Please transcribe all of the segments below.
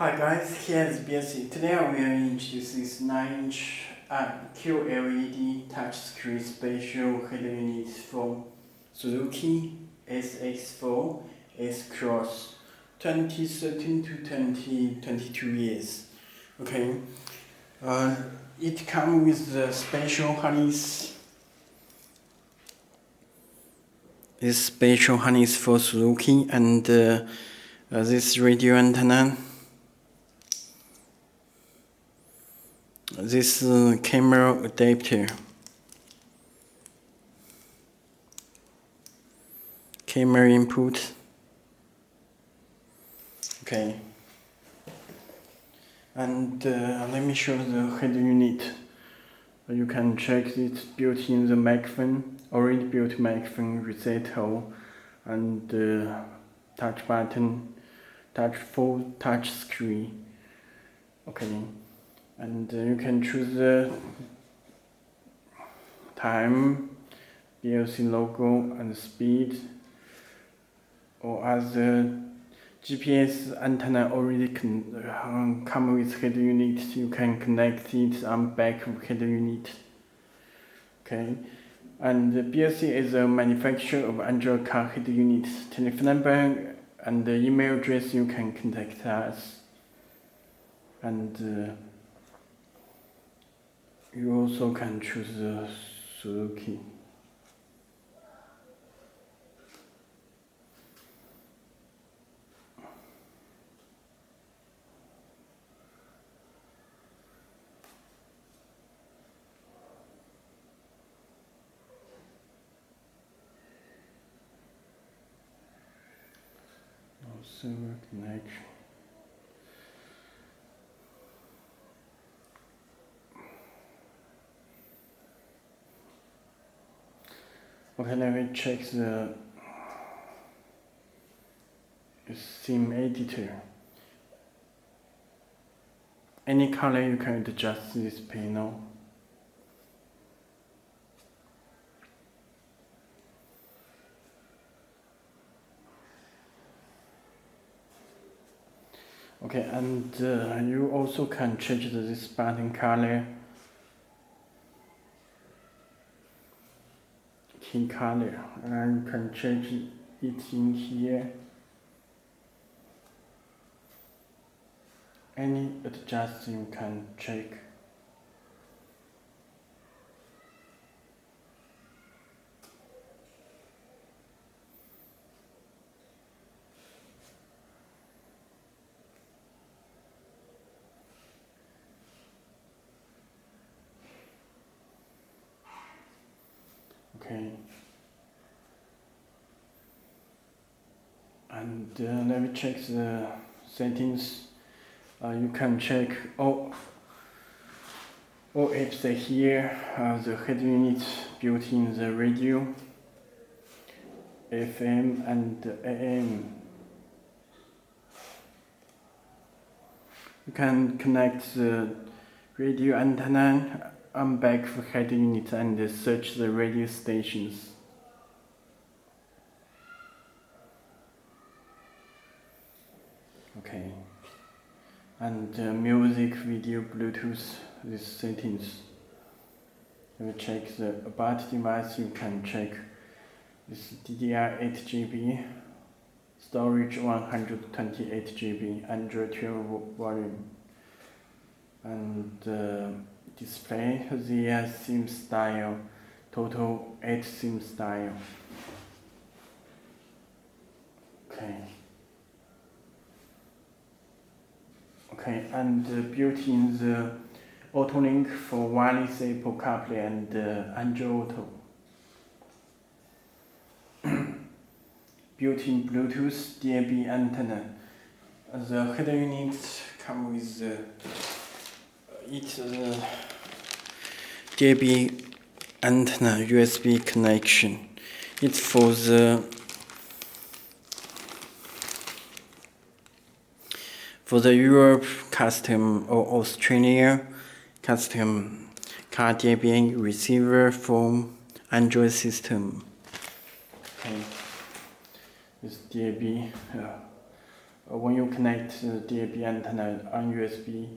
Hi guys, here is Belsee. Today I will introduce this 9-inch QLED touchscreen spatial header unit for Suzuki SX4 S-Cross 2013 to 2022 years. Okay, it comes with the spatial harness. This spatial harness for Suzuki and this radio antenna. This camera adapter, camera input. Okay, and let me show the header unit. You can check it built in the microphone, already built microphone reset hole, and touch button, full touch screen. Okay. And you can choose the time, Belsee logo and speed, or as the GPS antenna already come with header unit, you can connect it on back of header unit. Okay, and Belsee is a manufacturer of Android car header unit. Telephone number and the email address you can contact us. And you also can choose the Suzuki. Server connection. Okay, let me check the theme editor. Any color you can adjust this panel. Okay, and you also can change this button color. Key color, and you can change it in here. Any adjust you can check. Okay. And let me check the settings. You can check all apps here. The header unit built in the radio, FM and AM. You can connect the radio antenna on back of header unit and search the radio stations. Okay. And music, video, Bluetooth, these settings. You check the about device, you can check this DDR 8 GB, storage 128 GB, Android 12 volume, and display the theme style, total 8 theme style. Okay. Okay, and built in the auto link for wireless Apple CarPlay and Android Auto. Built-in Bluetooth DAB antenna. The header unit comes with DAB antenna USB connection. It's for the Europe custom or Australia custom car DAB receiver for Android system. Okay, this DAB When you connect the DAB antenna on USB,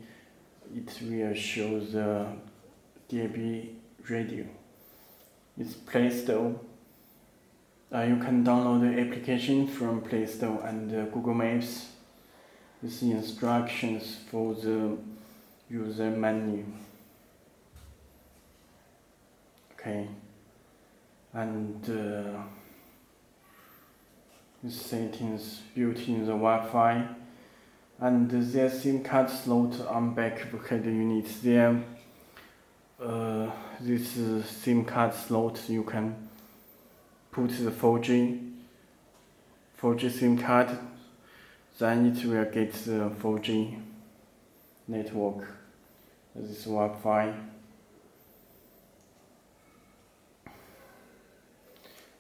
it will show the DAB radio. It's Play Store. You can download the application from Play Store and Google Maps with instructions for the user menu. Okay, and the settings built in the Wi-Fi, and their SIM card slot on back of head unit there. This SIM card slot you can put the 4G SIM card, then it will get the 4G network. This Wi-Fi.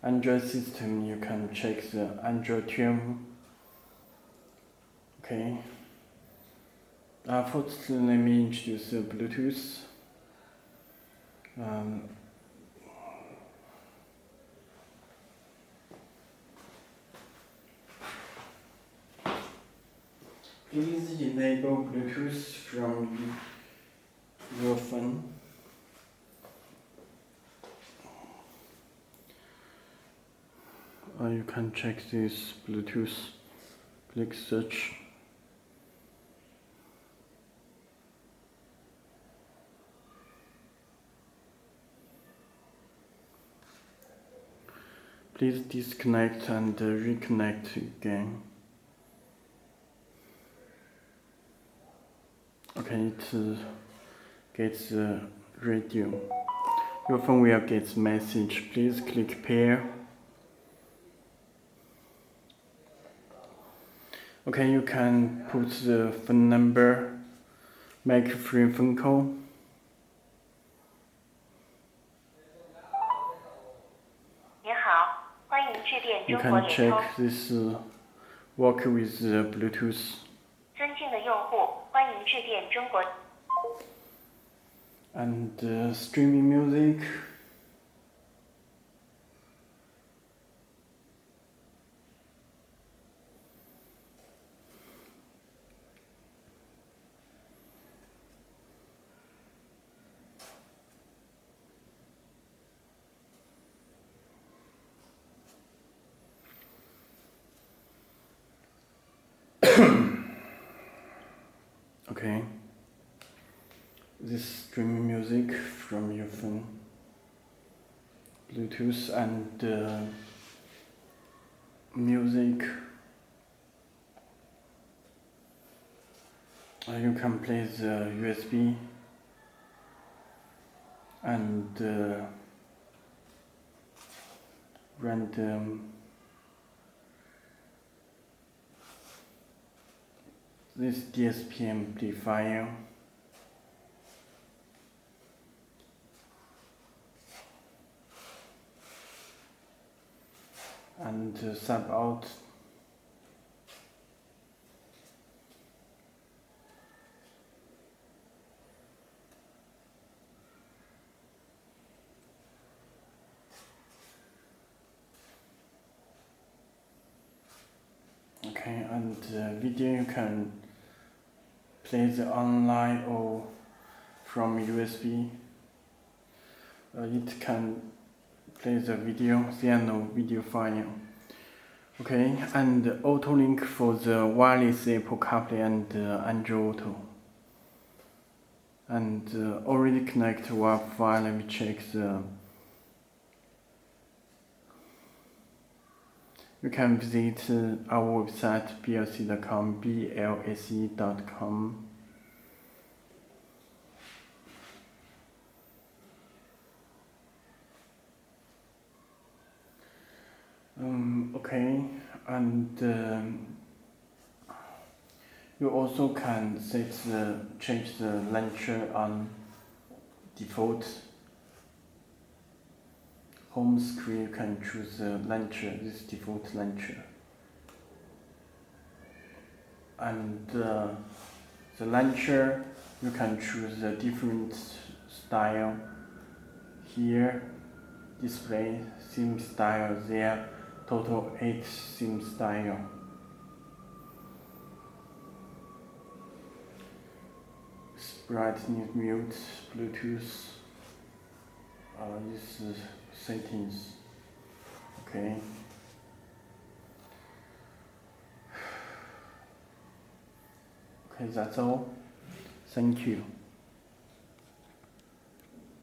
Android system, you can check the Android 12. Okay. First, let me introduce the Bluetooth. Please enable Bluetooth from your phone. You can check this Bluetooth. Click search. Please disconnect and reconnect again. Okay, it gets the radio. Your phone will get message. Please click pair. Okay, you can put the phone number, make a free phone call. You can check this work with the Bluetooth. And streaming music. Okay, this streaming music from your phone, Bluetooth and music. You can play the USB and random. This DSP amplifier. And sub out. Okay, and video you can play the online or from USB. It can play the video, there are no video file. Okay, and auto link for the wireless Apple CarPlay and Android Auto. And already connect Wi-Fi. Let me check the. You can visit our website belsee.com, blse.com. Okay, and you also can change the launcher on default. Home screen, you can choose the launcher, this default launcher. And the launcher, you can choose a different style. Here, display, theme style there, total 8 theme style. brightness, mute, Bluetooth. This is settings. Okay. Okay, that's all. Thank you.